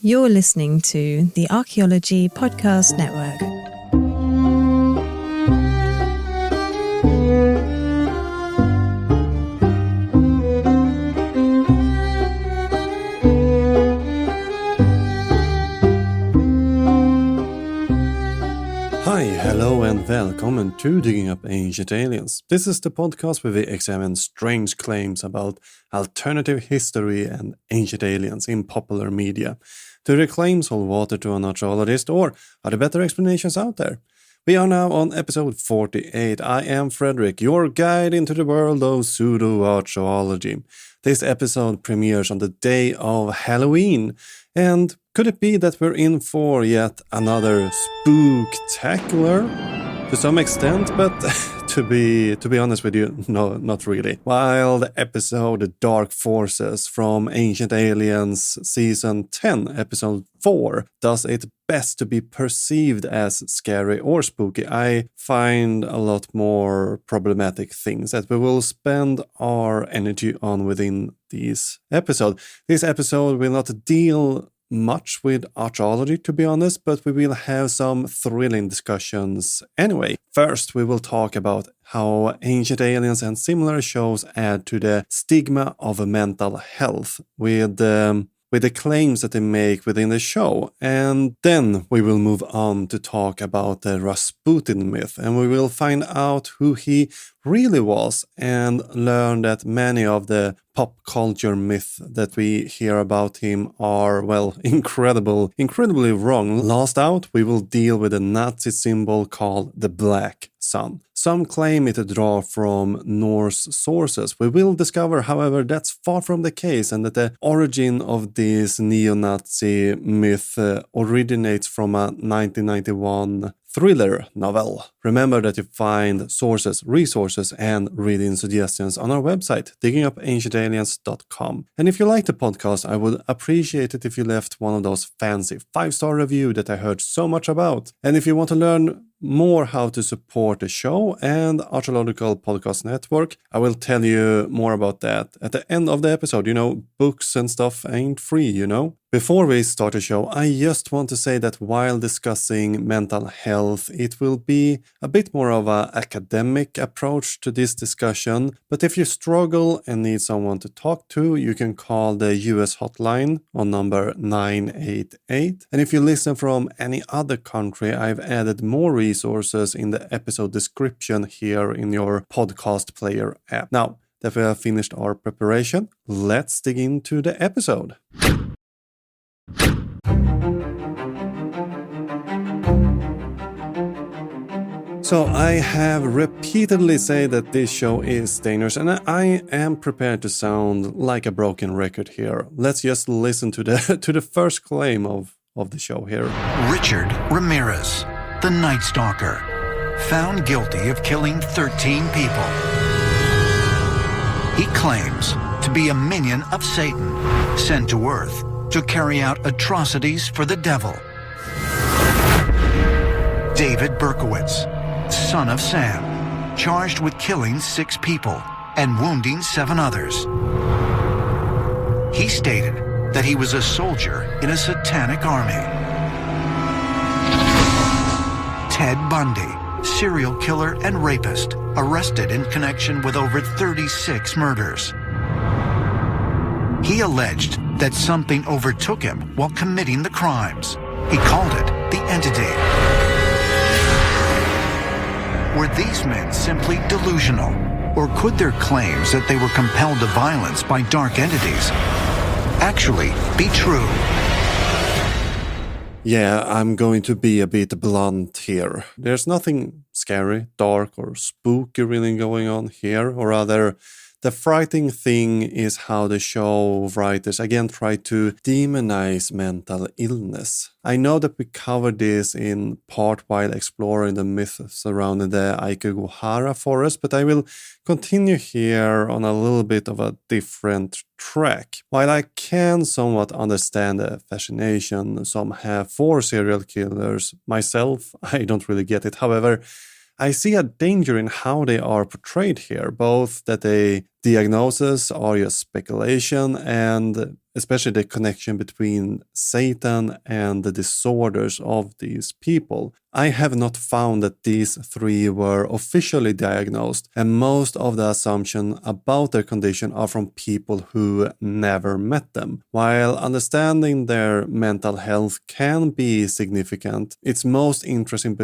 You're listening to the Archaeology Podcast Network. Hi, hello and welcome to Digging Up Ancient Aliens. This is the podcast where we examine strange claims about alternative history and ancient aliens in popular media. Do the claims hold water to an archaeologist, or are there better explanations out there? We are now on episode 48. I am Fredrik, your guide into the world of pseudo-archaeology. This episode premieres on the day of Halloween, and could it be that we're in for yet another spooktacular? To some extent, but to be honest with you, no, not really. While the episode Dark Forces from Ancient Aliens Season 10, Episode 4, does its best to be perceived as scary or spooky, I find a lot more problematic things that we will spend our energy on within this episode. This episode will not deal much with archaeology, to be honest, but we will have some thrilling discussions anyway. First, we will talk about how Ancient Aliens and similar shows add to the stigma of mental health with the claims that they make within the show. And then we will move on to talk about the Rasputin myth, and we will find out who he really was and learn that many of the pop culture myths that we hear about him are, well, incredibly wrong. Last out, we will deal with a Nazi symbol called the Black Sun. Some claim it to draw from Norse sources. We will discover, however, that's far from the case, and that the origin of this neo-Nazi myth originates from a 1991 thriller novel. Remember that you find sources, resources, and reading suggestions on our website, diggingupancientaliens.com. And if you like the podcast, I would appreciate it if you left one of those fancy 5-star reviews that I heard so much about. And if you want to learn more how to support the show and Archaeological Podcast Network, I will tell you more about that at the end of the episode. You know, books and stuff ain't free, you know. Before we start the show, I just want to say that while discussing mental health, it will be a bit more of an academic approach to this discussion. But if you struggle and need someone to talk to, you can call the US hotline on number 988. And if you listen from any other country, I've added more resources in the episode description here in your podcast player app. Now that we have finished our preparation, let's dig into the episode. So I have repeatedly said that this show is dangerous, and I am prepared to sound like a broken record here. Let's just listen to the first claim of the show here. Richard Ramirez, the Night Stalker, found guilty of killing 13 people. He claims to be a minion of Satan, sent to Earth to carry out atrocities for the devil. David Berkowitz, son of Sam, charged with killing 6 people and wounding 7 others. He stated that he was a soldier in a satanic army. Ted Bundy, serial killer and rapist, arrested in connection with over 36 murders. He alleged that something overtook him while committing the crimes. He called it the entity. Were these men simply delusional, or could their claims that they were compelled to violence by dark entities actually be true? Yeah, I'm going to be a bit blunt here. There's nothing scary, dark, or spooky really going on here, or rather, the frightening thing is how the show writers again try to demonize mental illness. I know that we covered this in part while exploring the myths surrounding the Aikuguhara forest, but I will continue here on a little bit of a different track. While I can somewhat understand the fascination some have for serial killers, myself, I don't really get it. However, I see a danger in how they are portrayed here, both that the diagnoses are just speculation and especially the connection between Satan and the disorders of these people. I have not found that these three were officially diagnosed, and most of the assumptions about their condition are from people who never met them. While understanding their mental health can be significant, it's most interesting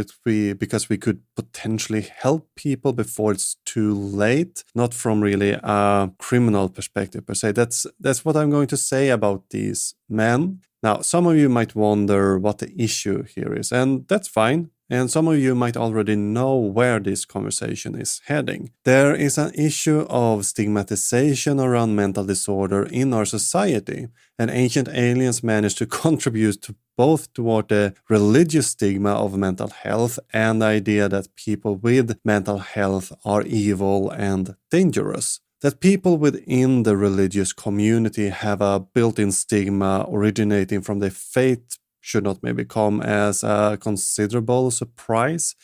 because we could potentially help people before it's too late, not from really a criminal perspective per se. That's what I'm going to say about these men. Now, some of you might wonder what the issue here is, and that's fine. And some of you might already know where this conversation is heading. There is an issue of stigmatization around mental disorder in our society, and ancient aliens managed to contribute to both toward the religious stigma of mental health and the idea that people with mental health are evil and dangerous. That people within the religious community have a built-in stigma originating from their faith should not maybe come as a considerable surprise.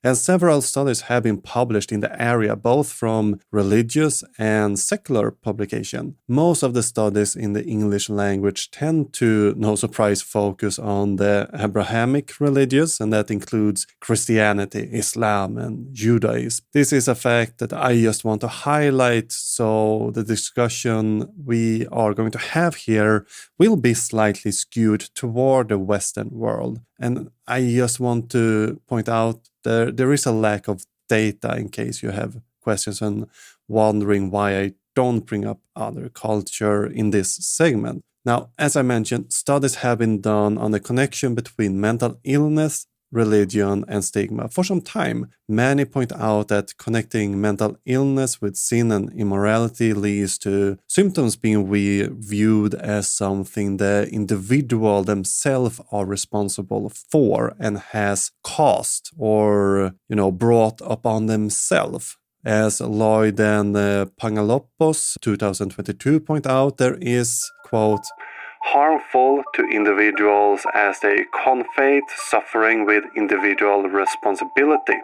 And several studies have been published in the area, both from religious and secular publication. Most of the studies in the English language tend to, no surprise, focus on the Abrahamic religions, and that includes Christianity, Islam, and Judaism. This is a fact that I just want to highlight, so the discussion we are going to have here will be slightly skewed toward the Western world. And I just want to point out there is a lack of data in case you have questions and wondering why I don't bring up other culture in this segment. Now, as I mentioned, studies have been done on the connection between mental illness, religion, and stigma for some time. Many point out that connecting mental illness with sin and immorality leads to symptoms being viewed as something the individual themselves are responsible for and has caused or, brought upon themselves. As Lloyd and Pangalopos 2022 point out, there is, quote, harmful to individuals as they conflate suffering with individual responsibility,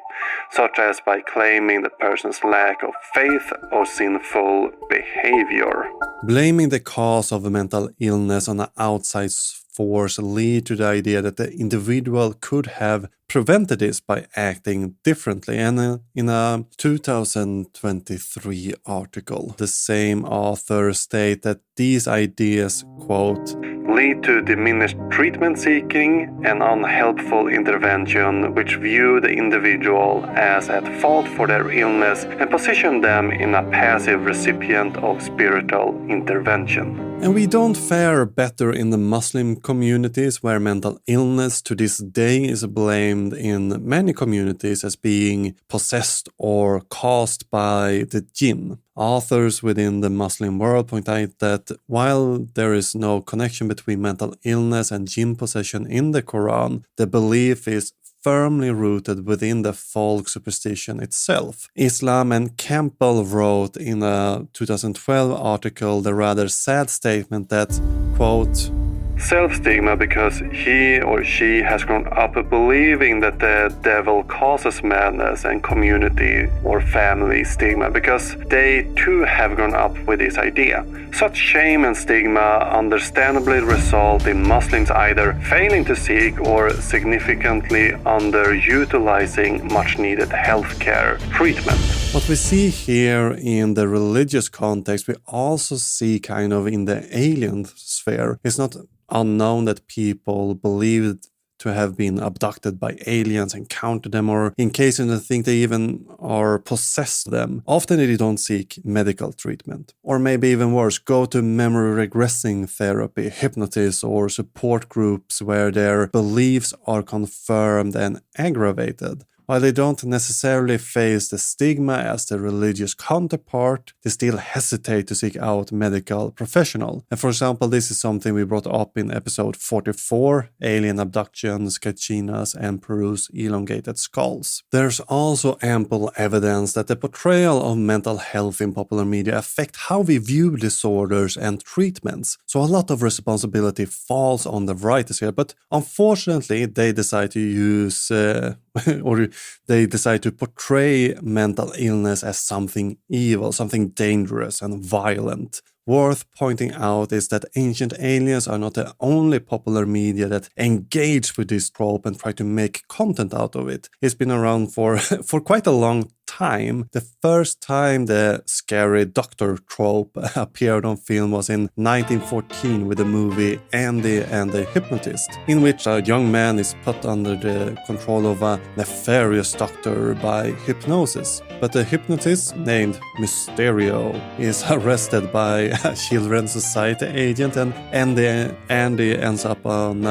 such as by claiming the person's lack of faith or sinful behavior. Blaming the cause of a mental illness on an outside force lead to the idea that the individual could have prevented this by acting differently. And in a 2023 article, the same author state that these ideas, quote, lead to diminished treatment seeking and unhelpful intervention which view the individual as at fault for their illness and position them in a passive recipient of spiritual intervention. And we don't fare better in the Muslim communities, where mental illness to this day is blamed in many communities as being possessed or caused by the jinn. Authors within the Muslim world point out that while there is no connection between mental illness and jinn possession in the Quran, the belief is firmly rooted within the folk superstition itself. Islam and Campbell wrote in a 2012 article the rather sad statement that, quote, self-stigma because he or she has grown up believing that the devil causes madness, and community or family stigma because they too have grown up with this idea. Such shame and stigma understandably result in Muslims either failing to seek or significantly underutilizing much-needed healthcare treatment. What we see here in the religious context, we also see kind of in the alien sphere. It's not unknown that people believed to have been abducted by aliens, encountered them, or in cases they think they even are possessed them. Often they don't seek medical treatment. Or maybe even worse, go to memory regressing therapy, hypnotism, or support groups where their beliefs are confirmed and aggravated. While they don't necessarily face the stigma as the religious counterpart, they still hesitate to seek out medical professional. And for example, this is something we brought up in episode 44, Alien Abductions, Kachinas, and Peru's Elongated Skulls. There's also ample evidence that the portrayal of mental health in popular media affect how we view disorders and treatments. So a lot of responsibility falls on the writers here, but unfortunately they decide to use or they decide to portray mental illness as something evil, something dangerous and violent, worth pointing out is that Ancient Aliens are not the only popular media that engage with this trope and try to make content out of it. It's been around for quite a long time. The first time the scary doctor trope appeared on film was in 1914 with the movie Andy and the Hypnotist, in which a young man is put under the control of a nefarious doctor by hypnosis. But the hypnotist, named Mysterio, is arrested by a Children's Society agent, and Andy ends up on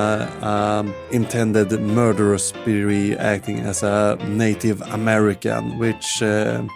intended murderer spree acting as a Native American, which in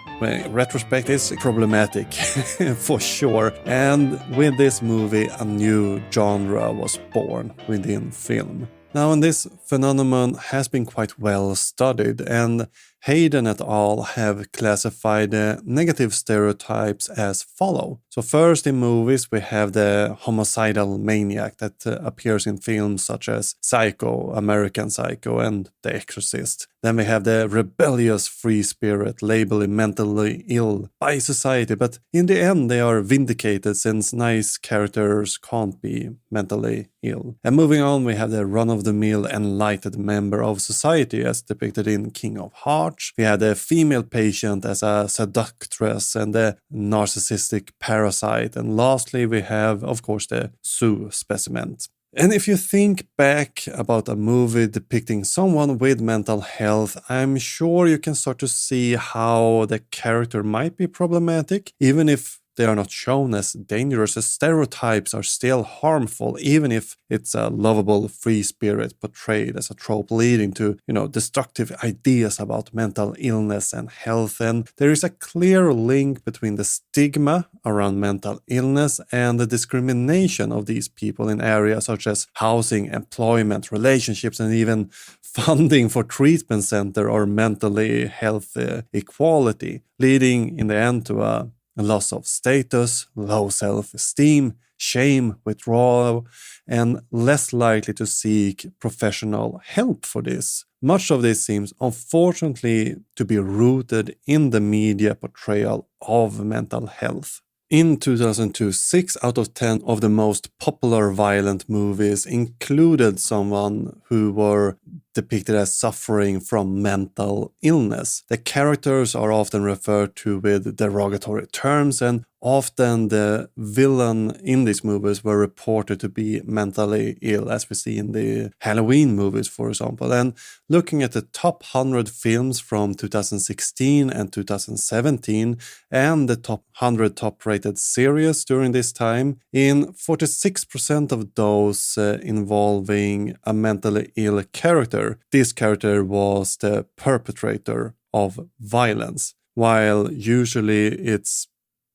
retrospect is problematic for sure. And with this movie, a new genre was born within film. Now, and this phenomenon has been quite well studied, and Hayden et al. Have classified the negative stereotypes as follow. So first in movies we have the homicidal maniac that appears in films such as Psycho, American Psycho, and The Exorcist. Then we have the rebellious free spirit labeled mentally ill by society, but in the end they are vindicated since nice characters can't be mentally ill. And moving on, we have the run-of-the-mill enlightened member of society as depicted in King of Hearts. We had a female patient as a seductress and a narcissistic parasite. And lastly, we have, of course, the zoo specimen. And if you think back about a movie depicting someone with mental health, I'm sure you can start to see how the character might be problematic, even if they are not shown as dangerous. The stereotypes are still harmful, even if it's a lovable free spirit portrayed as a trope leading to, destructive ideas about mental illness and health. And there is a clear link between the stigma around mental illness and the discrimination of these people in areas such as housing, employment, relationships, and even funding for treatment center or mentally health equality, leading in the end to a loss of status, low self-esteem, shame, withdrawal, and less likely to seek professional help for this. Much of this seems, unfortunately, to be rooted in the media portrayal of mental health. In 2002, 6 out of 10 of the most popular violent movies included someone who were depicted as suffering from mental illness. The characters are often referred to with derogatory terms, and often the villain in these movies were reported to be mentally ill, as we see in the Halloween movies, for example. And looking at the top 100 films from 2016 and 2017 and the top 100 top-rated series during this time, in 46% of those involving a mentally ill character, this character was the perpetrator of violence, while usually it's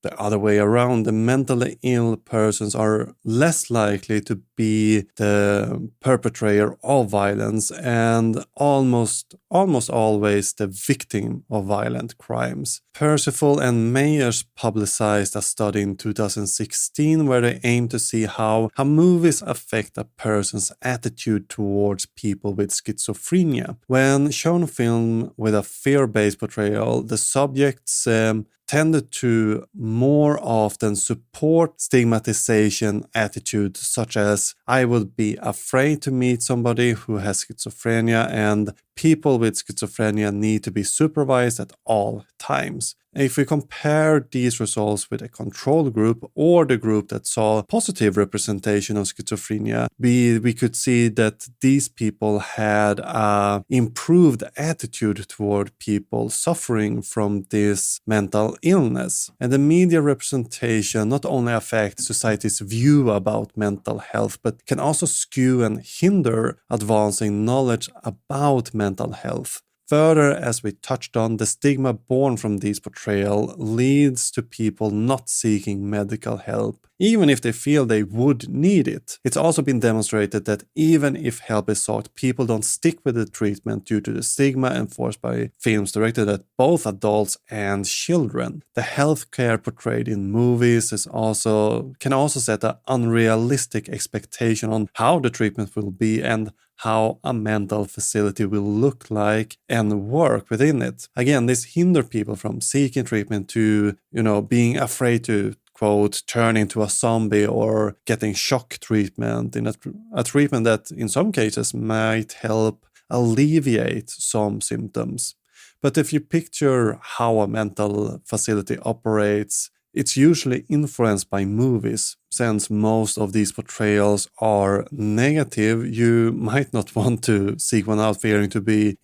the other way around. The mentally ill persons are less likely to be the perpetrator of violence and almost always the victim of violent crimes. Percival and Mayers publicized a study in 2016 where they aimed to see how movies affect a person's attitude towards people with schizophrenia. When shown film with a fear-based portrayal, the subjects tended to more often support stigmatization attitudes such as I would be afraid to meet somebody who has schizophrenia and people with schizophrenia need to be supervised at all times. If we compare these results with a control group or the group that saw positive representation of schizophrenia, we could see that these people had an improved attitude toward people suffering from this mental illness. And the media representation not only affects society's view about mental health, but can also skew and hinder advancing knowledge about mental health. Further, as we touched on, the stigma born from this portrayal leads to people not seeking medical help, even if they feel they would need it. It's also been demonstrated that even if help is sought, people don't stick with the treatment due to the stigma enforced by films directed at both adults and children. The healthcare portrayed in movies can also set an unrealistic expectation on how the treatment will be and how a mental facility will look like and work within it. Again, this hinders people from seeking treatment to, being afraid to quote, turn into a zombie or getting shock treatment in a treatment that in some cases might help alleviate some symptoms. But if you picture how a mental facility operates, it's usually influenced by movies. Since most of these portrayals are negative, you might not want to seek one out fearing to be,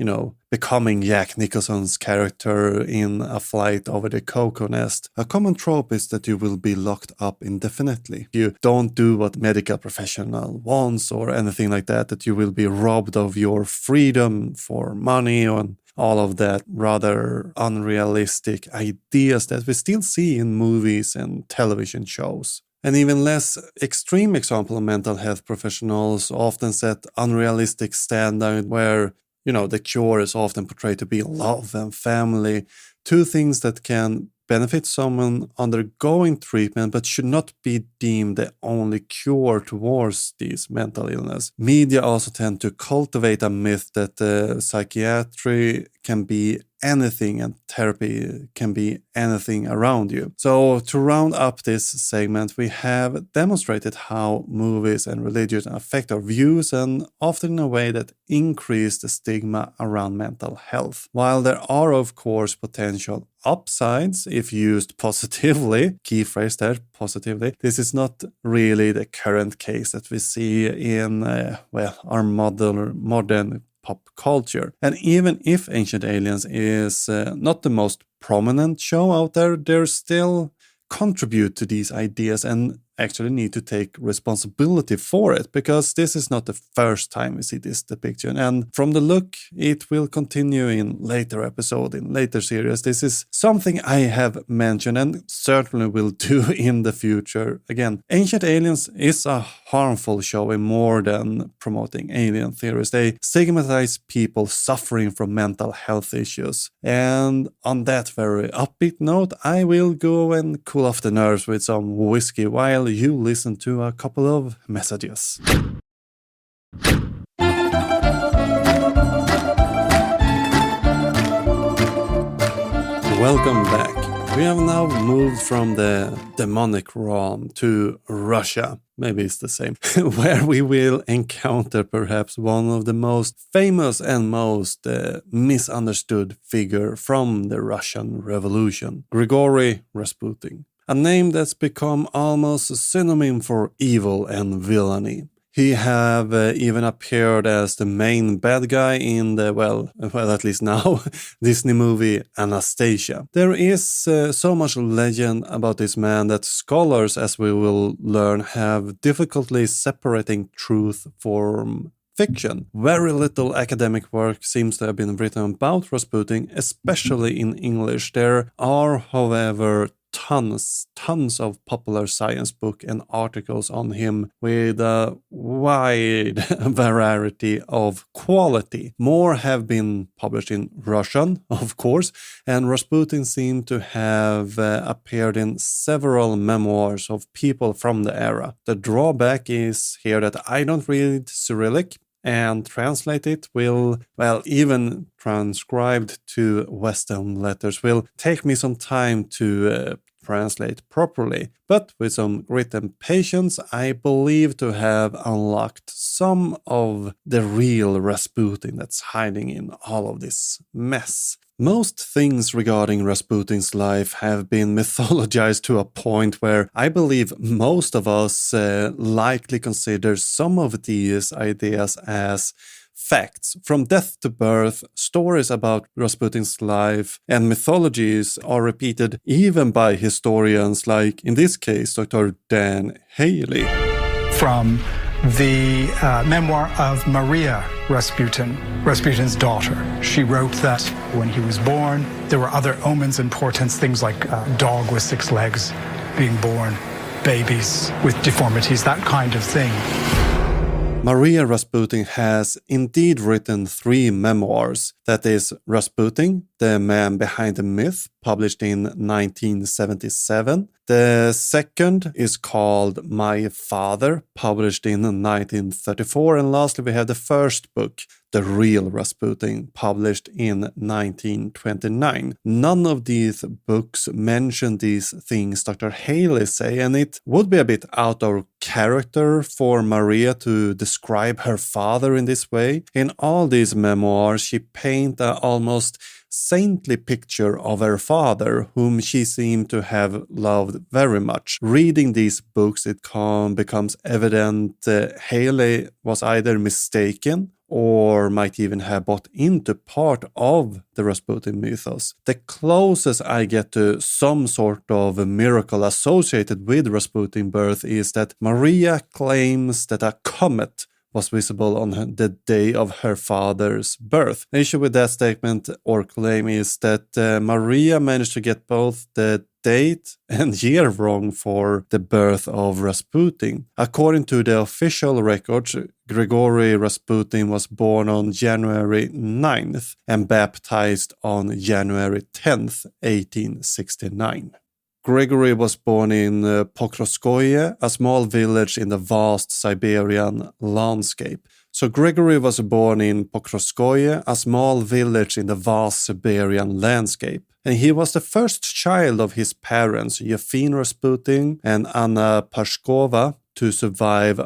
becoming Jack Nicholson's character in A Flight Over the Cuckoo Nest. A common trope is that you will be locked up indefinitely. You don't do what medical professional wants or anything like that you will be robbed of your freedom for money and all of that rather unrealistic ideas that we still see in movies and television shows. An even less extreme example of mental health professionals often set unrealistic standards where, the cure is often portrayed to be love and family, two things that can benefit someone undergoing treatment but should not be deemed the only cure towards these mental illness. Media also tend to cultivate a myth that psychiatry can be anything and therapy can be anything around you. So to round up this segment, we have demonstrated how movies and religion affect our views and often in a way that increase the stigma around mental health. While there are of course potential upsides if used positively, key phrase there, positively, this is not really the current case that we see in our modern pop culture. And even if Ancient Aliens is not the most prominent show out there, they still contribute to these ideas and actually need to take responsibility for it, because this is not the first time we see this depiction. And from the look, it will continue in later episode, in later series. This is something I have mentioned and certainly will do in the future. Again, Ancient Aliens is a harmful show in more than promoting alien theories. They stigmatize people suffering from mental health issues. And on that very upbeat note, I will go and cool off the nerves with some whiskey while you listen to a couple of messages. Welcome back. We have now moved from the demonic realm to Russia. Maybe it's the same, where we will encounter perhaps one of the most famous and most misunderstood figure from the Russian Revolution, Grigory Rasputin. A name that's become almost a synonym for evil and villainy. He have even appeared as the main bad guy in the, well at least now, Disney movie Anastasia. There is so much legend about this man that scholars, as we will learn, have difficulty separating truth from fiction. Very little academic work seems to have been written about Rasputin, especially in English. There are, however, tons of popular science books and articles on him with a wide variety of quality. More have been published in Russian, of course, and Rasputin seemed to have appeared in several memoirs of people from the era. The drawback is here that I don't read Cyrillic, and translate it will, even transcribed to Western letters will take me some time to translate properly. But with some grit and patience, I believe to have unlocked some of the real Rasputin that's hiding in all of this mess. Most things regarding Rasputin's life have been mythologized to a point where I believe most of us likely consider some of these ideas as facts. From death to birth, stories about Rasputin's life and mythologies are repeated even by historians like, in this case, Dr. Dan Haley. From the memoir of Maria Rasputin, Rasputin's daughter. She wrote that when he was born, there were other omens and portents, things like a dog with 6 legs being born, babies with deformities, that kind of thing. Maria Rasputin has indeed written 3 memoirs. That is Rasputin, the man behind the myth, published in 1977. The second is called My Father, published in 1934. And lastly, we have the first book, The Real Rasputin, published in 1929. None of these books mention these things Dr. Haley say, and it would be a bit out of character for Maria to describe her father in this way. In all these memoirs, she paints an almost saintly picture of her father, whom she seemed to have loved very much. Reading these books, it becomes evident Haley was either mistaken or might even have bought into part of the Rasputin mythos. The closest I get to some sort of a miracle associated with Rasputin birth is that Maria claims that a comet was visible on the day of her father's birth. The issue with that statement or claim is that Maria managed to get both the date and year wrong for the birth of Rasputin. According to the official records, Grigory Rasputin was born on January 9th and baptized on January 10th, 1869. Grigory was born in Pokrovskoye, a small village in the vast Siberian landscape. So Grigory was born in Pokrovskoye, a small village in the vast Siberian landscape. And he was the first child of his parents, Yefim Rasputin and Anna Pashkova, to survive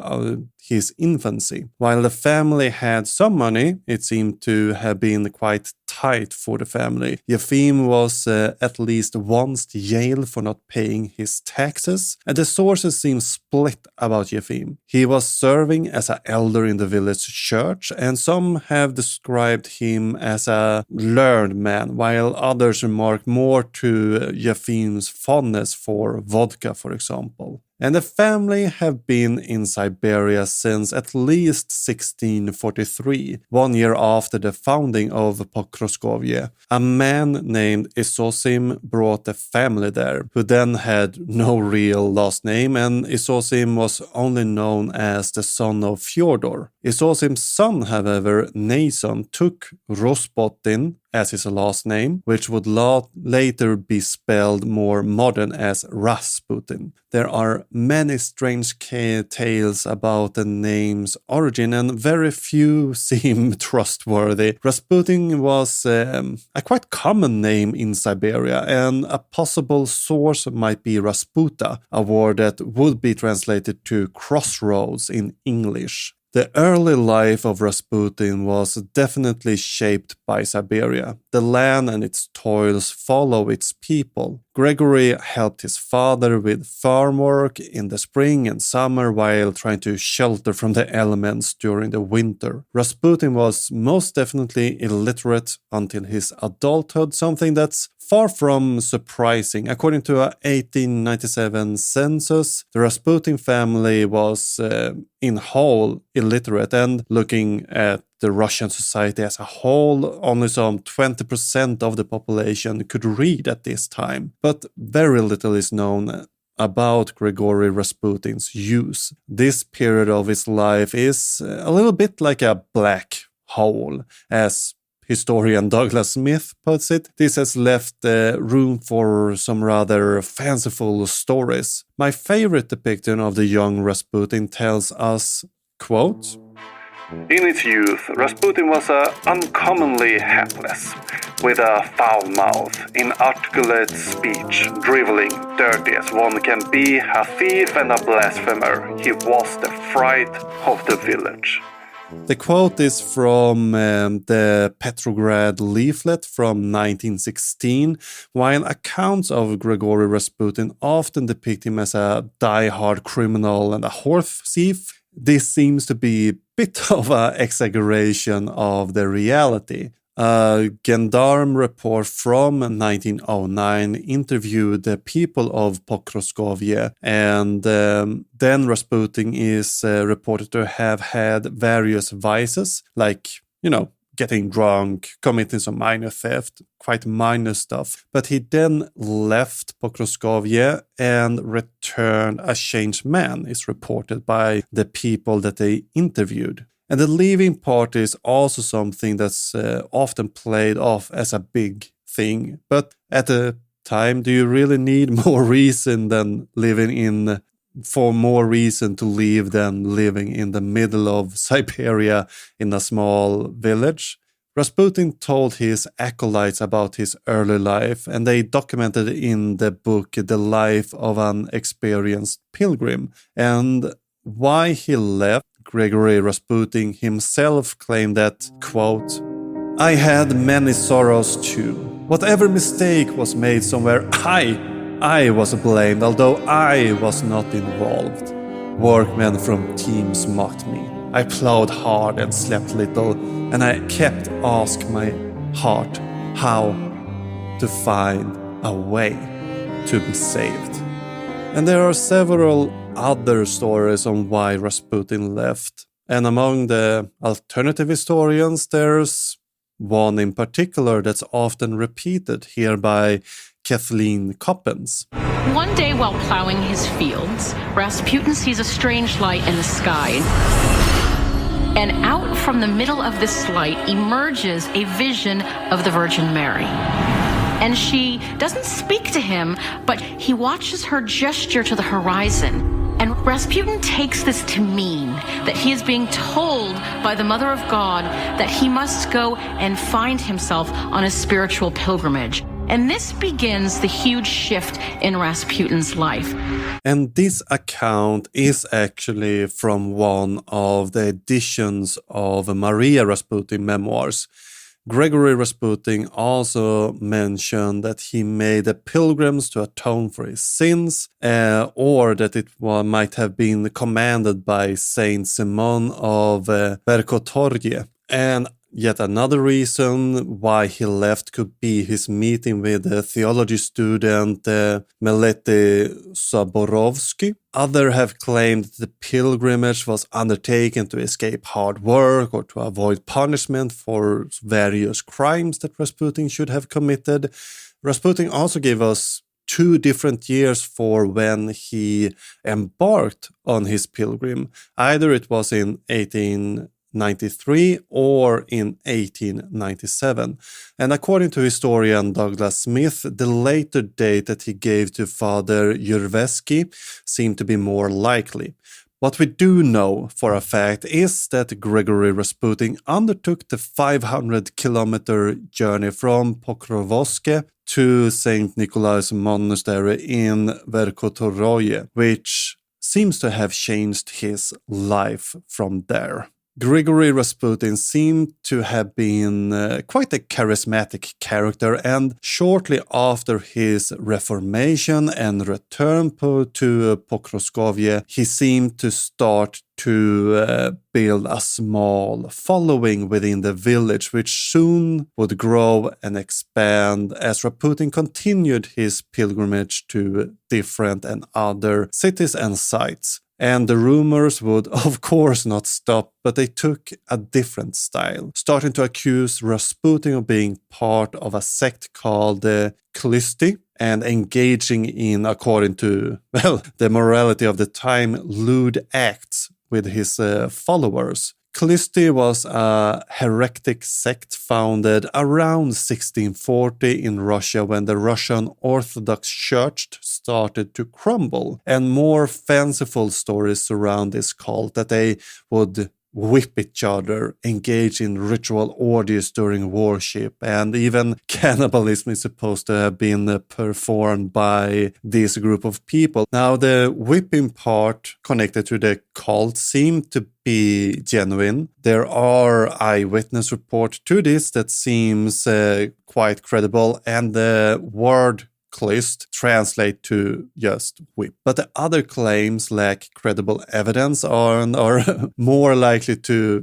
his infancy. While the family had some money, it seemed to have been quite tight for the family. Yefim was at least once jailed for not paying his taxes, and the sources seem split about Yefim. He was serving as an elder in the village church, and some have described him as a learned man, while others remark more to Yefim's fondness for vodka, for example. And the family have been in Siberia since at least 1643, 1 year after the founding of Pokrovskoye. A man named Isosim brought the family there, who then had no real last name, and Isosim was only known as the son of Fyodor. Isosim's son, however, Nason, took Rasputin as his last name, which would later be spelled more modern as Rasputin. There are many strange tales about the name's origin, and very few seem trustworthy. Rasputin was a quite common name in Siberia, and a possible source might be Rasputa, a word that would be translated to crossroads in English. The early life of Rasputin was definitely shaped by Siberia. The land and its toils follow its people. Grigory helped his father with farm work in the spring and summer while trying to shelter from the elements during the winter. Rasputin was most definitely illiterate until his adulthood, something that's far from surprising. According to an 1897 census, the Rasputin family was in whole illiterate, and looking at the Russian society as a whole, only some 20% of the population could read at this time. But very little is known about Grigory Rasputin's use. This period of his life is a little bit like a black hole, as historian Douglas Smith puts it. This has left room for some rather fanciful stories. My favorite depiction of the young Rasputin tells us, quote, "In his youth, Rasputin was uncommonly hapless, with a foul mouth, inarticulate speech, driveling, dirty as one can be, a thief and a blasphemer. He was the fright of the village." The quote is from the Petrograd leaflet from 1916, while accounts of Grigory Rasputin often depict him as a die-hard criminal and a horse thief. This seems to be a bit of an exaggeration of the reality. A gendarme report from 1909 interviewed the people of Pokrovskoye, and then Rasputin is reported to have had various vices, like, getting drunk, committing some minor theft, quite minor stuff. But he then left Pokrovskoye and returned a changed man, is reported by the people that they interviewed. And the leaving part is also something that's often played off as a big thing. But at the time, do you really need more reason than for more reason to leave than living in the middle of Siberia in a small village? Rasputin told his acolytes about his early life, and they documented in the book The Life of an Experienced Pilgrim. And why he left, Grigory Rasputin himself claimed that, quote, "I had many sorrows too. Whatever mistake was made somewhere, I was blamed, although I was not involved. Workmen from teams mocked me. I plowed hard and slept little, and I kept asking my heart how to find a way to be saved." And there are several other stories on why Rasputin left. And among the alternative historians, there's one in particular that's often repeated here by Kathleen Coppens. One day while plowing his fields, Rasputin sees a strange light in the sky. And out from the middle of this light emerges a vision of the Virgin Mary. And she doesn't speak to him, but he watches her gesture to the horizon. And Rasputin takes this to mean that he is being told by the Mother of God that he must go and find himself on a spiritual pilgrimage. And this begins the huge shift in Rasputin's life. And this account is actually from one of the editions of Maria Rasputin memoirs. Grigory Rasputin also mentioned that he made the pilgrims to atone for his sins, or that it might have been commanded by Saint Simon of Verkhoturye. And yet another reason why he left could be his meeting with the theology student Meleti Saborovsky. Others have claimed that the pilgrimage was undertaken to escape hard work or to avoid punishment for various crimes that Rasputin should have committed. Rasputin also gave us 2 different years for when he embarked on his pilgrim. Either it was in 1893 or in 1897. And according to historian Douglas Smith, the later date that he gave to Father Jurveski seemed to be more likely. What we do know for a fact is that Grigory Rasputin undertook the 500-kilometer journey from Pokrovskoye to St. Nicolaus Monastery in Verkhoturye, which seems to have changed his life from there. Grigory Rasputin seemed to have been quite a charismatic character, and shortly after his reformation and return to Pokrovskoye, he seemed to start to build a small following within the village, which soon would grow and expand as Rasputin continued his pilgrimage to different and other cities and sites. And the rumors would, of course, not stop, but they took a different style, starting to accuse Rasputin of being part of a sect called the Klisti and engaging in, according to, the morality of the time, lewd acts with his followers. Klisti was a heretic sect founded around 1640 in Russia when the Russian Orthodox Church started to crumble, and more fanciful stories surround this cult that they would whip each other, engage in ritual orgies during worship, and even cannibalism is supposed to have been performed by this group of people. Now, the whipping part connected to the cult seemed to be genuine. There are eyewitness reports to this that seems quite credible, and the word Klist translate to just whip. But the other claims lack credible evidence and are more likely to,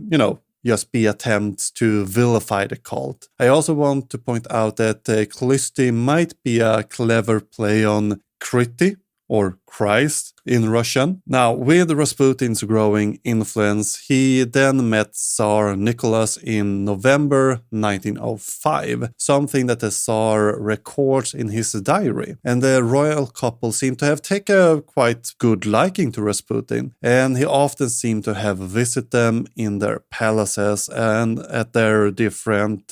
just be attempts to vilify the cult. I also want to point out that Klisti might be a clever play on Kriti or Christ in Russian. Now, with Rasputin's growing influence, he then met Tsar Nicholas in November 1905, something that the Tsar records in his diary. And the royal couple seemed to have taken a quite good liking to Rasputin, and he often seemed to have visited them in their palaces and at their different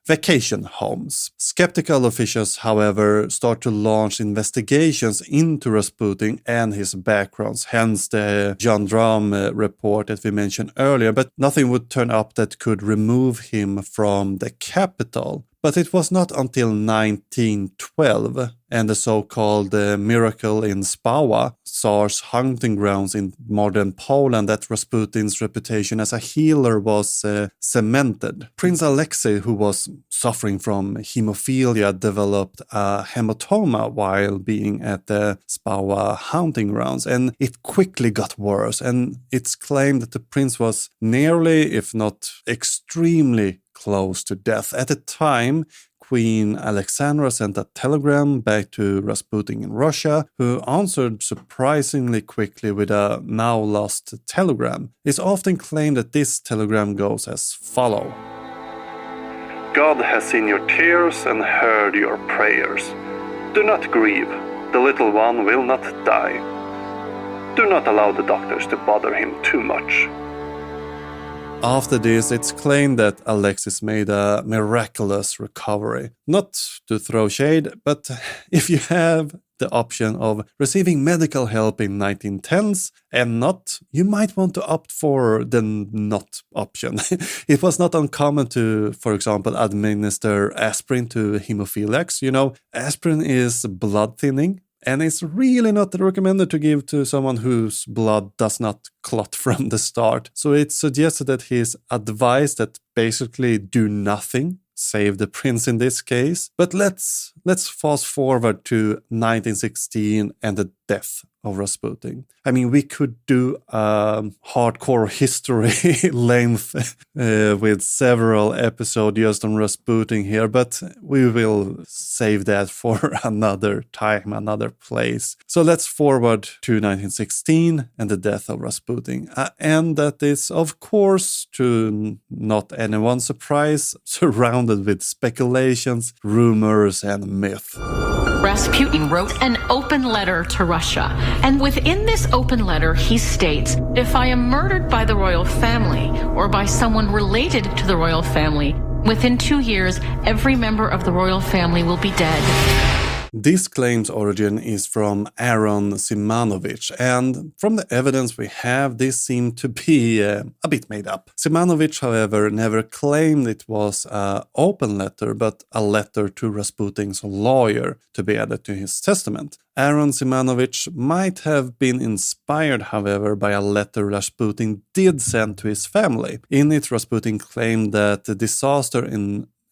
vacation homes. Skeptical officials, however, start to launch investigations into Rasputin and his backgrounds, hence the gendarme report that we mentioned earlier, but nothing would turn up that could remove him from the capital. But it was not until 1912 and the so-called miracle in Spawa, Tsar's hunting grounds in modern Poland, that Rasputin's reputation as a healer was cemented. Prince Alexei, who was suffering from hemophilia, developed a hematoma while being at the Spawa hunting grounds, and it quickly got worse, and it's claimed that the prince was nearly, if not extremely, close to death. At the time, Queen Alexandra sent a telegram back to Rasputin in Russia, who answered surprisingly quickly with a now lost telegram. It's often claimed that this telegram goes as follows. God has seen your tears and heard your prayers. Do not grieve. The little one will not die. Do not allow the doctors to bother him too much. After this, it's claimed that Alexis made a miraculous recovery. Not to throw shade, but if you have the option of receiving medical help in 1910s and not, you might want to opt for the not option. It was not uncommon to, for example, administer aspirin to hemophiliacs. You know, aspirin is blood thinning, and it's really not recommended to give to someone whose blood does not clot from the start. So it's suggested that he's advised that basically do nothing, save the prince in this case. But let's fast forward to 1916 and the death of Rasputin. I mean, we could do a hardcore history length with several episodes just on Rasputin here, but we will save that for another time, another place. So let's forward to 1916 and the death of Rasputin. And that is, of course, to not anyone's surprise, surrounded with speculations, rumors, and myth. Rasputin wrote an open letter to Russia, and within this open letter he states, if I am murdered by the royal family or by someone related to the royal family, within 2 years every member of the royal family will be dead. This claim's origin is from Aaron Simanovich, and from the evidence we have, this seemed to be a bit made up. Simanovich, however, never claimed it was an open letter, but a letter to Rasputin's lawyer to be added to his testament. Aaron Simanovich might have been inspired, however, by a letter Rasputin did send to his family. In it, Rasputin claimed that the disaster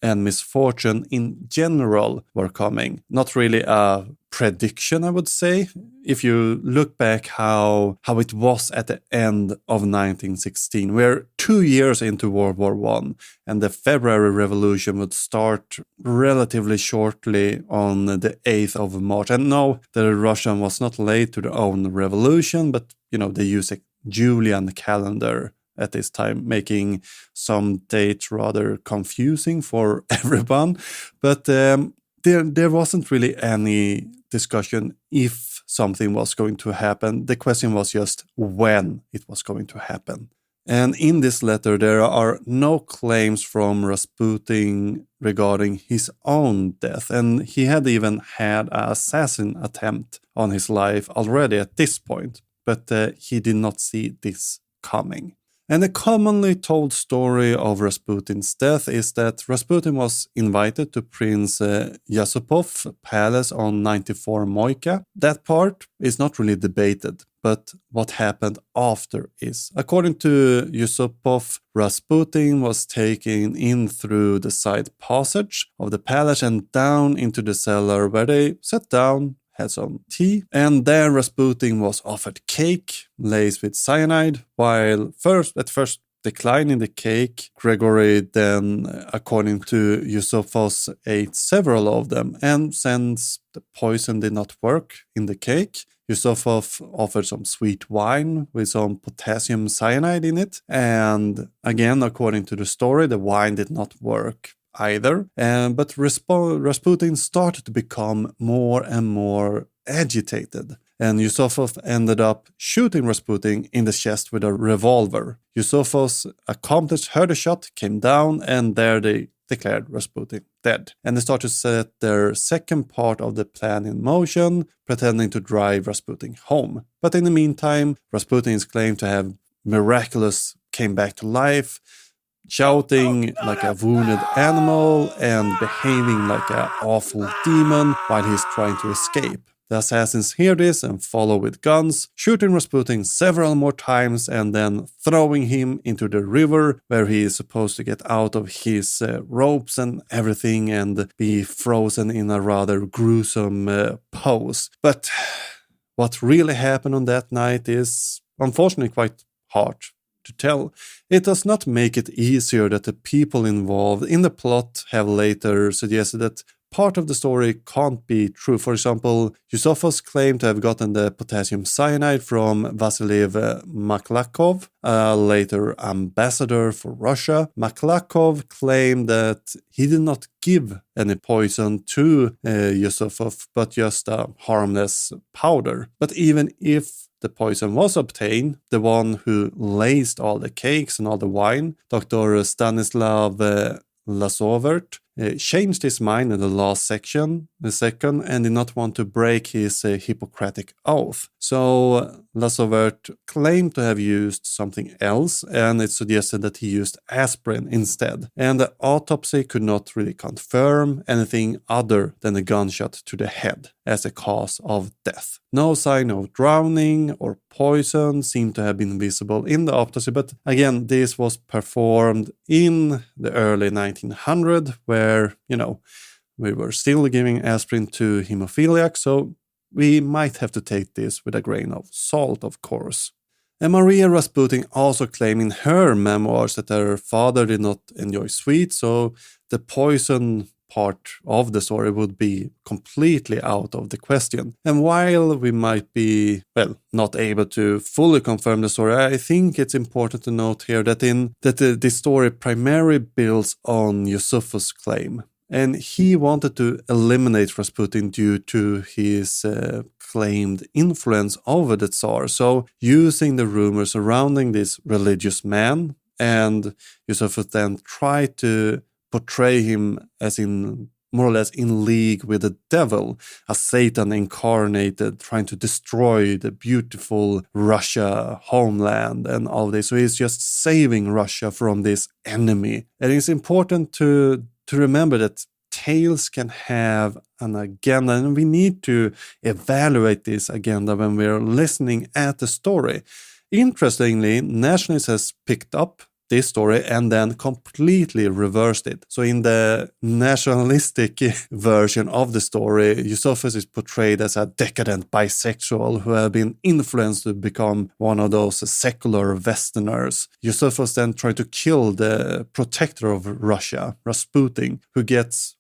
and misfortune in general were coming. Not really a prediction, I would say. If you look back how it was at the end of 1916, we're 2 years into World War I, and the February Revolution would start relatively shortly on the 8th of March. And no, the Russian was not late to their own revolution, but, they use a Julian calendar at this time, making some dates rather confusing for everyone. But there wasn't really any discussion if something was going to happen. The question was just when it was going to happen. And in this letter, there are no claims from Rasputin regarding his own death. And he had even had an assassin attempt on his life already at this point. But he did not see this coming. And a commonly told story of Rasputin's death is that Rasputin was invited to Prince Yusupov Palace on 94 Moika. That part is not really debated, but what happened after is. According to Yusupov, Rasputin was taken in through the side passage of the palace and down into the cellar, where they sat down, had some tea, and there Rasputin was offered cake laced with cyanide, while at first declining the cake, Gregory then, according to Yusupov, ate several of them, and since the poison did not work in the cake, Yusupov offered some sweet wine with some potassium cyanide in it. And again, according to the story, the wine did not work either. But Rasputin started to become more and more agitated. And Yusupov ended up shooting Rasputin in the chest with a revolver. Yusupov's accomplice heard a shot, came down, and there they declared Rasputin dead. And they started to set their second part of the plan in motion, pretending to drive Rasputin home. But in the meantime, Rasputin is claimed to have miraculously came back to life, shouting like a wounded animal and behaving like an awful demon while he's trying to escape. The assassins hear this and follow with guns, shooting Rasputin several more times and then throwing him into the river where he is supposed to get out of his ropes and everything and be frozen in a rather gruesome pose. But what really happened on that night is unfortunately quite hard to tell. It does not make it easier that the people involved in the plot have later suggested that part of the story can't be true. For example, Yusupov claimed to have gotten the potassium cyanide from Vasily Maklakov, a later ambassador for Russia. Maklakov claimed that he did not give any poison to Yusupov, but just a harmless powder. But even if the poison was obtained, the one who laced all the cakes and all the wine, Dr. Stanislav Lasovert, changed his mind in the last section, the second, and did not want to break his Hippocratic oath. So Lasovert claimed to have used something else, and it suggested that he used aspirin instead. And the autopsy could not really confirm anything other than a gunshot to the head as a cause of death. No sign of drowning or poison seemed to have been visible in the autopsy, but again, this was performed in the early 1900s, where, we were still giving aspirin to hemophiliacs, so we might have to take this with a grain of salt, of course. And Maria Rasputin also claimed in her memoirs that her father did not enjoy sweets, so the poison part of the story would be completely out of the question. And while we might be, not able to fully confirm the story, I think it's important to note here that this story primarily builds on Yusufov's claim. And he wanted to eliminate Rasputin due to his claimed influence over the Tsar. So using the rumors surrounding this religious man, and Yusufov then tried to portray him as in more or less in league with the devil, a Satan incarnated trying to destroy the beautiful Russia homeland and all this. So he's just saving Russia from this enemy. And it's important to remember that tales can have an agenda, and we need to evaluate this agenda when we're listening at the story. Interestingly, nationalists has picked up this story and then completely reversed it. So in the nationalistic version of the story, Yusufov is portrayed as a decadent bisexual who have been influenced to become one of those secular Westerners. Yusufov then tried to kill the protector of Russia, Rasputin, who gets,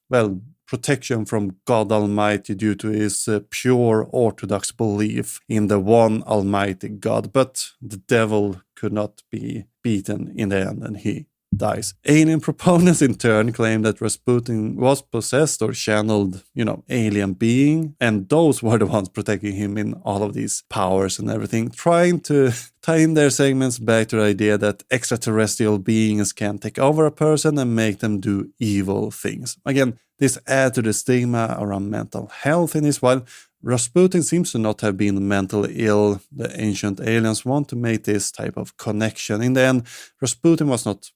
protection from God Almighty due to his pure Orthodox belief in the one Almighty God. But the devil could not be beaten in the end, and he dies. Alien proponents in turn claim that Rasputin was possessed or channeled, alien being, and those were the ones protecting him in all of these powers and everything, trying to tie in their segments back to the idea that extraterrestrial beings can take over a person and make them do evil things. Again, this adds to the stigma around mental health in this. While Rasputin seems to not have been mentally ill, the ancient aliens want to make this type of connection. In the end, Rasputin was not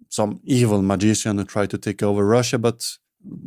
some evil magician who tried to take over Russia, but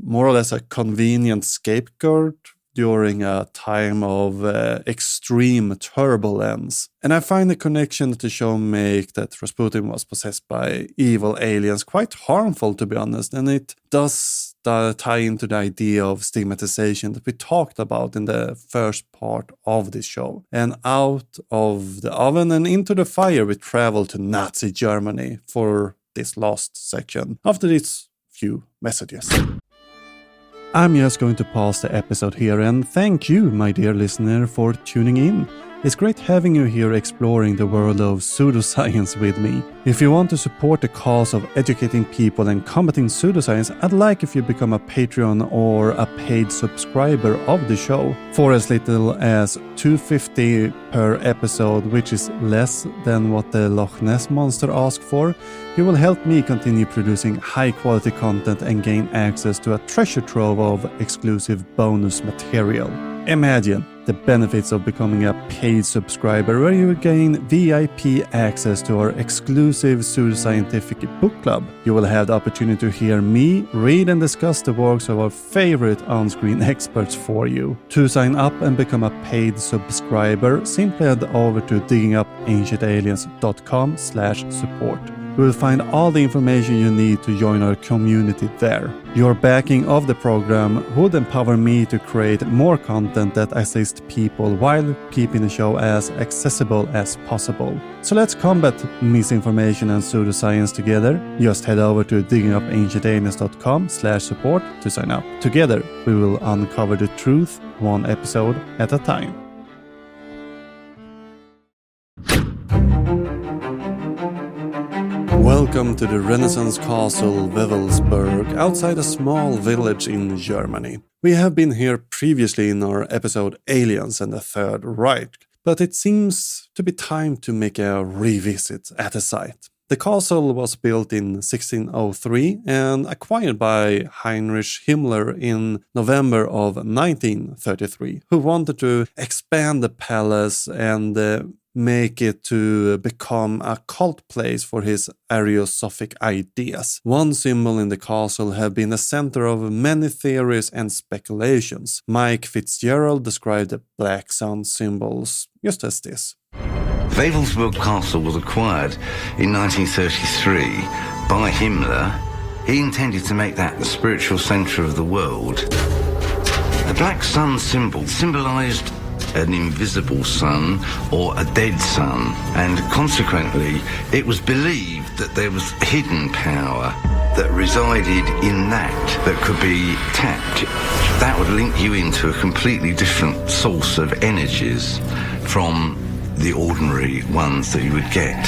more or less a convenient scapegoat during a time of extreme turbulence. And I find the connection that the show makes that Rasputin was possessed by evil aliens quite harmful, to be honest, and it does tie into the idea of stigmatization that we talked about in the first part of this show. And out of the oven and into the fire we travel to Nazi Germany for this last section after these few messages. I'm just going to pause the episode here and thank you, my dear listener, for tuning in. It's great having you here exploring the world of pseudoscience with me. If you want to support the cause of educating people and combating pseudoscience, I'd like if you become a Patreon or a paid subscriber of the show. For as little as $2.50 per episode, which is less than what the Loch Ness Monster asked for, you will help me continue producing high-quality content and gain access to a treasure trove of exclusive bonus material. Imagine the benefits of becoming a paid subscriber, where you will gain VIP access to our exclusive pseudoscientific book club. You will have the opportunity to hear me read and discuss the works of our favorite on-screen experts for you. To sign up and become a paid subscriber, simply head over to diggingupancientaliens.com/support. You will find all the information you need to join our community there. Your backing of the program would empower me to create more content that assists people while keeping the show as accessible as possible. So let's combat misinformation and pseudoscience together. Just head over to diggingupancientaliens.com/support to sign up. Together, we will uncover the truth one episode at a time. Welcome to the Renaissance castle Wewelsburg, outside a small village in Germany. We have been here previously in our episode Aliens and the Third Reich, but it seems to be time to make a revisit at the site. The castle was built in 1603 and acquired by Heinrich Himmler in November of 1933, who wanted to expand the palace and make it to become a cult place for his Ariosophic ideas. One symbol in the castle have been the center of many theories and speculations. Mike Fitzgerald described the Black Sun symbols just as this. Wewelsburg Castle was acquired in 1933 by Himmler. He intended to make that the spiritual center of the world. The Black Sun symbol symbolized an invisible sun or a dead sun, and consequently it was believed that there was hidden power that resided in that could be tapped. That would link you into a completely different source of energies from the ordinary ones that you would get.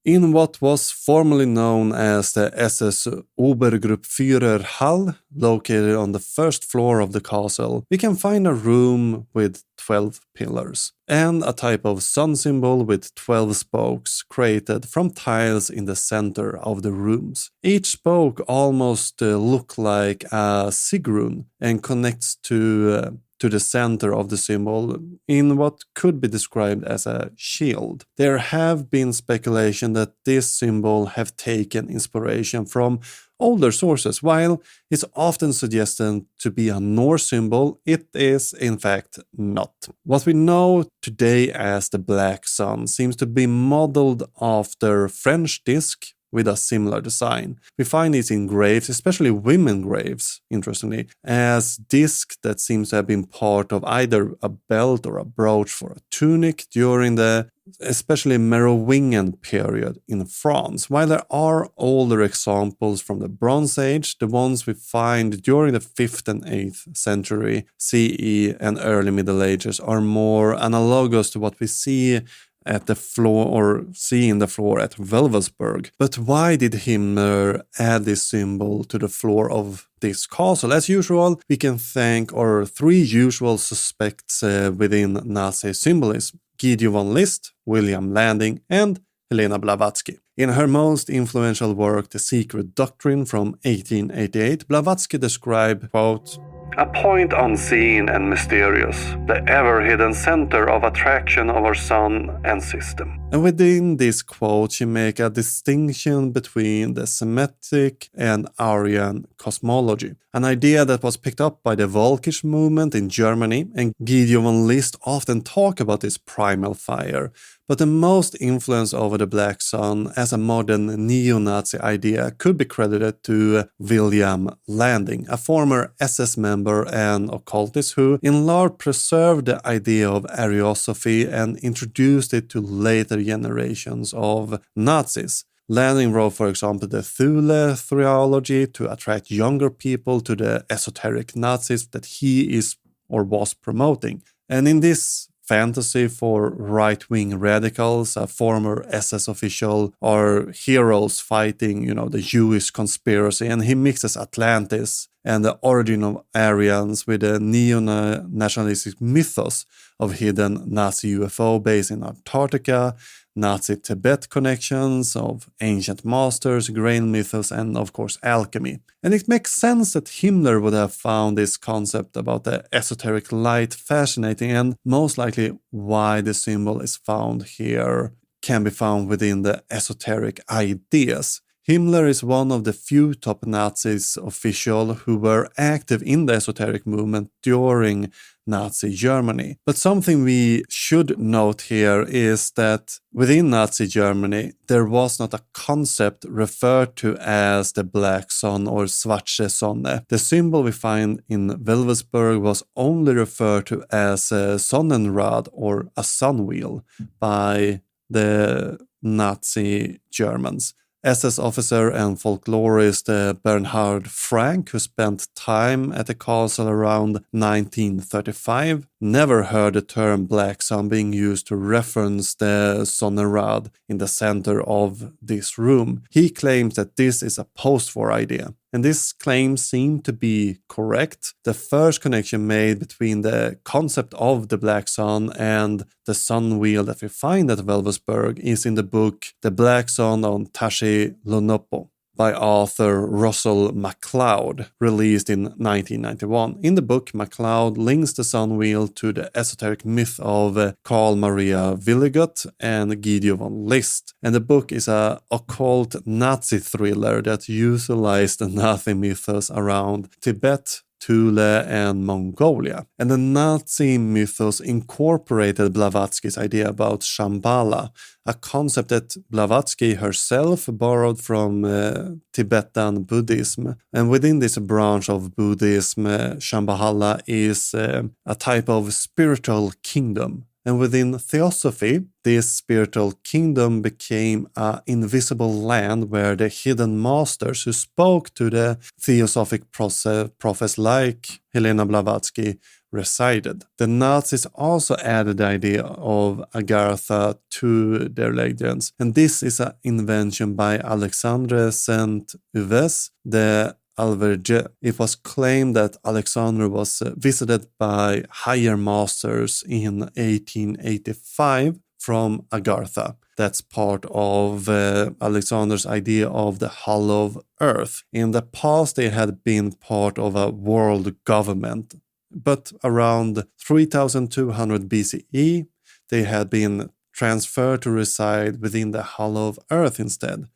In what was formerly known as the SS Obergruppführer Hall, located on the first floor of the castle, we can find a room with 12 pillars and a type of sun symbol with 12 spokes created from tiles in the center of the rooms. Each spoke almost look like a sigrun and connects to the center of the symbol in what could be described as a shield. There have been speculation that this symbol have taken inspiration from older sources. While it's often suggested to be a Norse symbol, it is in fact not. What we know today as the Black Sun seems to be modeled after French disc with a similar design. We find these in graves, especially women graves, interestingly, as discs that seems to have been part of either a belt or a brooch for a tunic during the especially Merovingian period in France. While there are older examples from the Bronze Age, the ones we find during the 5th and 8th century CE and early Middle Ages are more analogous to what we see at the floor or see in the floor at Wewelsburg. But why did Himmler add this symbol to the floor of this castle? As usual, we can thank our three usual suspects within Nazi symbolism: Guido von List, William Landing, and Helena Blavatsky. In her most influential work, The Secret Doctrine from 1888, Blavatsky described, quote, "A point unseen and mysterious, the ever-hidden center of attraction of our sun and system." And within this quote, she makes a distinction between the Semitic and Aryan cosmology, an idea that was picked up by the Volkisch movement in Germany, and Guido von List often talk about this primal fire. But the most influence over the Black Sun as a modern neo-Nazi idea could be credited to William Landing, a former SS member and occultist who in large preserved the idea of Ariosophy and introduced it to later generations of Nazis. Lenin wrote, for example, the Thule theology to attract younger people to the esoteric Nazis that he is or was promoting. And in this fantasy for right-wing radicals, a former SS official are heroes fighting, the Jewish conspiracy, and he mixes Atlantis and the origin of Aryans with a neo-nationalistic mythos of hidden Nazi UFO base in Antarctica, Nazi Tibet connections, of ancient masters, grain mythos, and of course alchemy. And it makes sense that Himmler would have found this concept about the esoteric light fascinating, and most likely why the symbol is found here can be found within the esoteric ideas. Himmler is one of the few top Nazis officials who were active in the esoteric movement during Nazi Germany. But something we should note here is that within Nazi Germany, there was not a concept referred to as the Black Sun or Schwarze Sonne. The symbol we find in Wewelsburg was only referred to as a Sonnenrad or a sun wheel by the Nazi Germans. SS officer and folklorist Bernhard Frank, who spent time at the castle around 1935, never heard the term Black Sun being used to reference the Sonnenrad in the center of this room. He claims that this is a post-war idea. And this claim seemed to be correct. The first connection made between the concept of the Black Sun and the sun wheel that we find at Wewelsburg is in the book The Black Sun on Tashi Lunopo by author Russell MacLeod, released in 1991. In the book, MacLeod links the sun wheel to the esoteric myth of Carl Maria Willigot and Guido von List. And the book is an occult Nazi thriller that utilized the Nazi mythos around Tibet, Thule, and Mongolia. And the Nazi mythos incorporated Blavatsky's idea about Shambhala, a concept that Blavatsky herself borrowed from Tibetan Buddhism. And within this branch of Buddhism, Shambhala is a type of spiritual kingdom. And within theosophy, this spiritual kingdom became an invisible land where the hidden masters who spoke to the theosophic prophets like Helena Blavatsky resided. The Nazis also added the idea of Agartha to their legends, and this is an invention by Alexandre Saint-Yves de Alverge. It was claimed that Alexander was visited by higher masters in 1885 from Agartha. That's part of Alexander's idea of the hollow earth. In the past, they had been part of a world government, but around 3200 BCE, they had been transferred to reside within the hollow earth instead.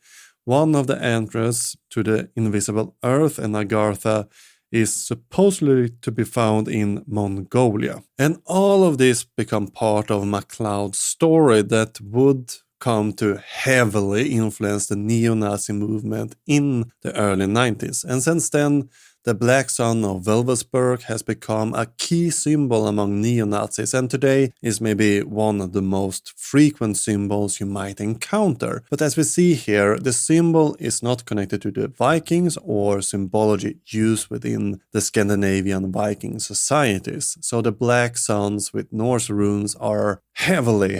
One of the entrances to the invisible earth and Agartha is supposedly to be found in Mongolia. And all of this become part of MacLeod's story that would come to heavily influence the neo-Nazi movement in the early 90s. And since then, the Black Sun of Wewelsburg has become a key symbol among neo-Nazis, and today is maybe one of the most frequent symbols you might encounter. But as we see here, the symbol is not connected to the Vikings or symbology used within the Scandinavian Viking societies. So the Black Suns with Norse runes are heavily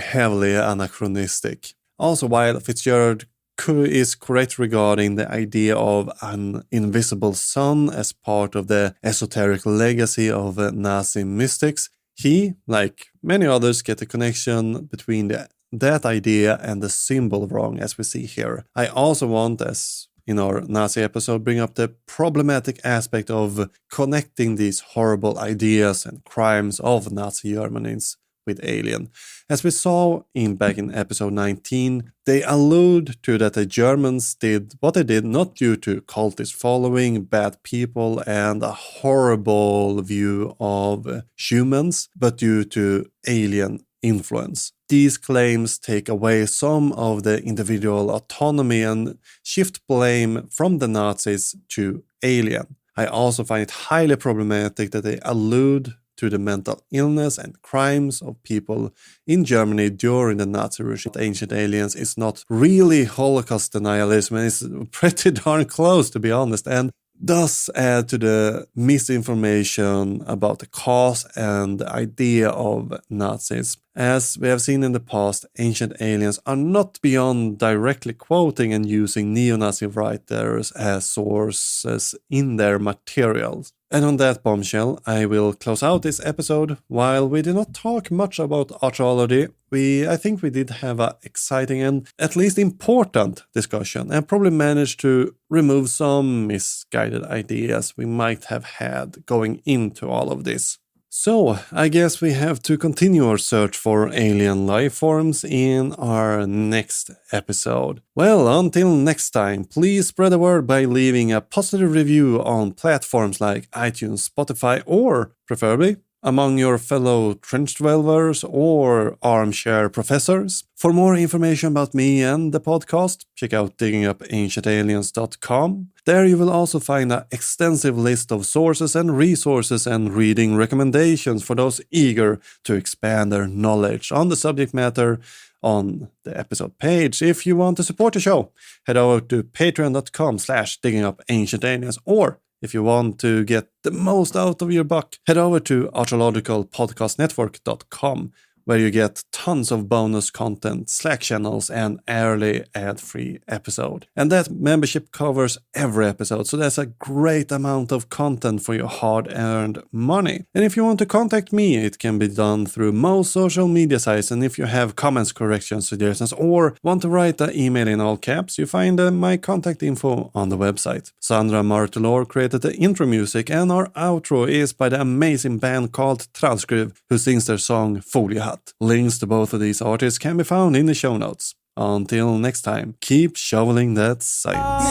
anachronistic. Also, while Fitzgerald is correct regarding the idea of an invisible sun as part of the esoteric legacy of Nazi mystics, he, like many others, get the connection between that idea and the symbol wrong, as we see here. I also want, as in our Nazi episode, bring up the problematic aspect of connecting these horrible ideas and crimes of Nazi Germans with alien. As we saw back in episode 19, they allude to that the Germans did what they did not due to cultist following, bad people, and a horrible view of humans, but due to alien influence. These claims take away some of the individual autonomy and shift blame from the Nazis to alien. I also find it highly problematic that they allude to the mental illness and crimes of people in Germany during the Nazi regime. Ancient Aliens is not really Holocaust denialism, and it's pretty darn close, to be honest, and does add to the misinformation about the cause and the idea of Nazis. As we have seen in the past, Ancient Aliens are not beyond directly quoting and using neo-Nazi writers as sources in their materials. And on that bombshell, I will close out this episode. While we did not talk much about archaeology, I think we did have an exciting and at least important discussion, and probably managed to remove some misguided ideas we might have had going into all of this. So, I guess we have to continue our search for alien life forms in our next episode. Well, until next time, please spread the word by leaving a positive review on platforms like iTunes, Spotify, or, preferably, among your fellow trench dwellers or armchair professors. For more information about me and the podcast, check out diggingupancientaliens.com. There you will also find an extensive list of sources and resources and reading recommendations for those eager to expand their knowledge on the subject matter on the episode page. If you want to support the show, head over to patreon.com/diggingupancientaliens, or if you want to get the most out of your buck, head over to archaeologicalpodcastnetwork.com, where you get tons of bonus content, Slack channels, and early ad-free episode. And that membership covers every episode, so that's a great amount of content for your hard-earned money. And if you want to contact me, it can be done through most social media sites, and if you have comments, corrections, suggestions, or want to write an email in all caps, you find my contact info on the website. Sandra Martelor created the intro music, and our outro is by the amazing band called Transkruv, who sings their song Foliehatt. Links to both of these artists can be found in the show notes. Until next time, keep shoveling that science.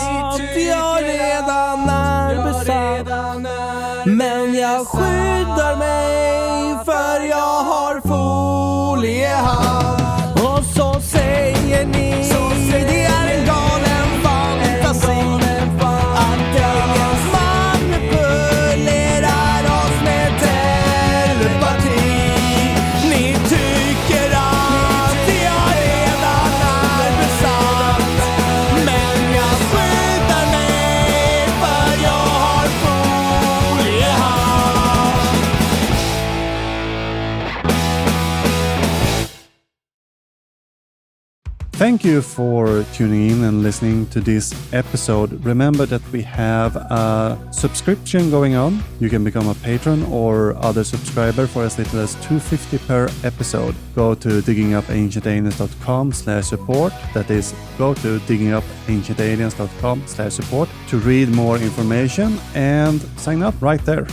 Men jag skyddar mig för jag har foliehatt. Och så säger ni det är en galen fantasi att dagens manipulerar oss med telepati. Ni tycker att jag redan är besatt, men jag skyddar mig för jag har foliehatt. Thank you for tuning in and listening to this episode. Remember that we have a subscription going on. You can become a patron or other subscriber for as little as $2.50 per episode. Go to diggingupancientaliens.com/support. That is, go to diggingupancientaliens.com/support to read more information and sign up right there.